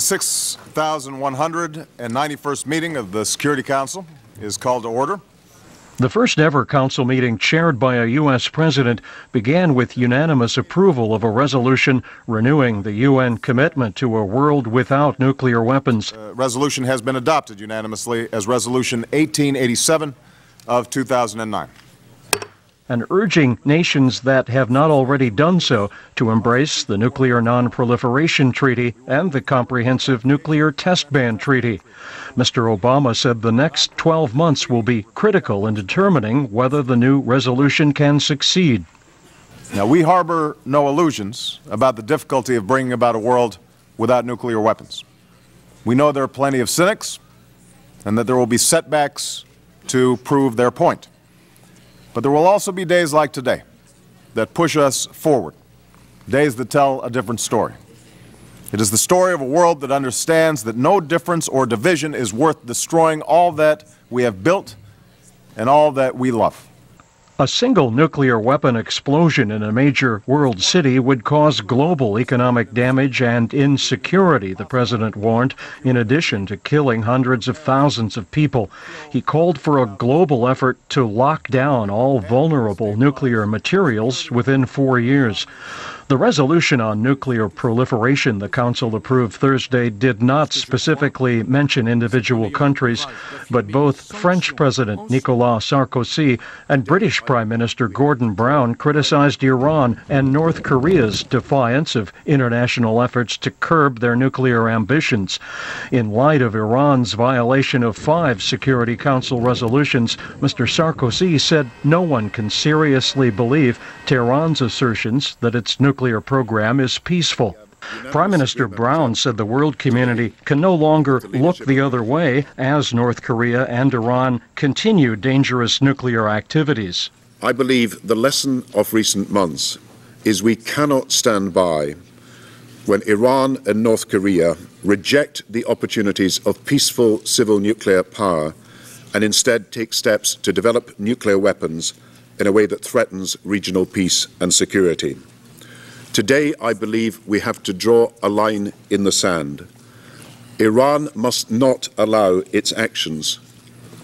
6,191st meeting of the Security Council is called to order. The first ever council meeting chaired by a U.S. president began with unanimous approval of a resolution renewing the UN commitment to a world without nuclear weapons. Resolution has been adopted unanimously as Resolution 1887 of 2009. And urging nations that have not already done so to embrace the Nuclear Non-Proliferation Treaty and the Comprehensive Nuclear Test Ban Treaty. Mr. Obama said the next 12 months will be critical in determining whether the new resolution can succeed. Now, we harbor no illusions about the difficulty of bringing about a world without nuclear weapons. We know there are plenty of cynics and that there will be setbacks to prove their point. But there will also be days like today that push us forward, days that tell a different story. It is the story of a world that understands that no difference or division is worth destroying all that we have built and all that we love. A single nuclear weapon explosion in a major world city would cause global economic damage and insecurity, the president warned, in addition to killing hundreds of thousands of people. He called for a global effort to lock down all vulnerable nuclear materials within 4 years. The resolution on nuclear proliferation the Council approved Thursday did not specifically mention individual countries, but both French President Nicolas Sarkozy and British Prime Minister Gordon Brown criticized Iran and North Korea's defiance of international efforts to curb their nuclear ambitions. In light of Iran's violation of 5 Security Council resolutions, Mr. Sarkozy said no one can seriously believe Tehran's assertions that its nuclear program is peaceful. Prime Minister Brown said the world community can no longer look the other way as North Korea and Iran continue dangerous nuclear activities. I believe the lesson of recent months is we cannot stand by when Iran and North Korea reject the opportunities of peaceful civil nuclear power and instead take steps to develop nuclear weapons in a way that threatens regional peace and security. Today, I believe we have to draw a line in the sand. Iran must not allow its actions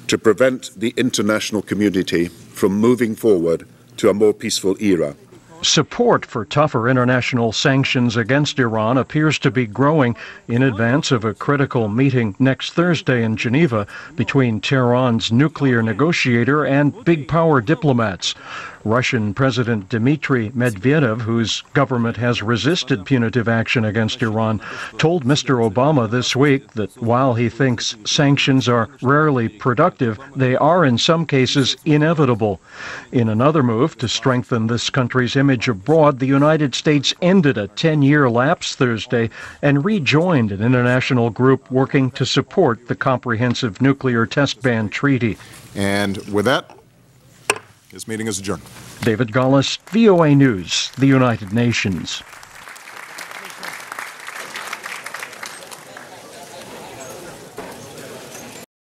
to prevent the international community from moving forward to a more peaceful era. Support for tougher international sanctions against Iran appears to be growing in advance of a critical meeting next Thursday in Geneva between Tehran's nuclear negotiator and big power diplomats. Russian President Dmitry Medvedev, whose government has resisted punitive action against Iran, told Mr. Obama this week that while he thinks sanctions are rarely productive, they are in some cases inevitable. In another move to strengthen this country's image abroad, the United States ended a 10-year lapse Thursday and rejoined an international group working to support the Comprehensive Nuclear Test Ban Treaty. And with that, this meeting is adjourned. David Gollust, VOA News, the United Nations.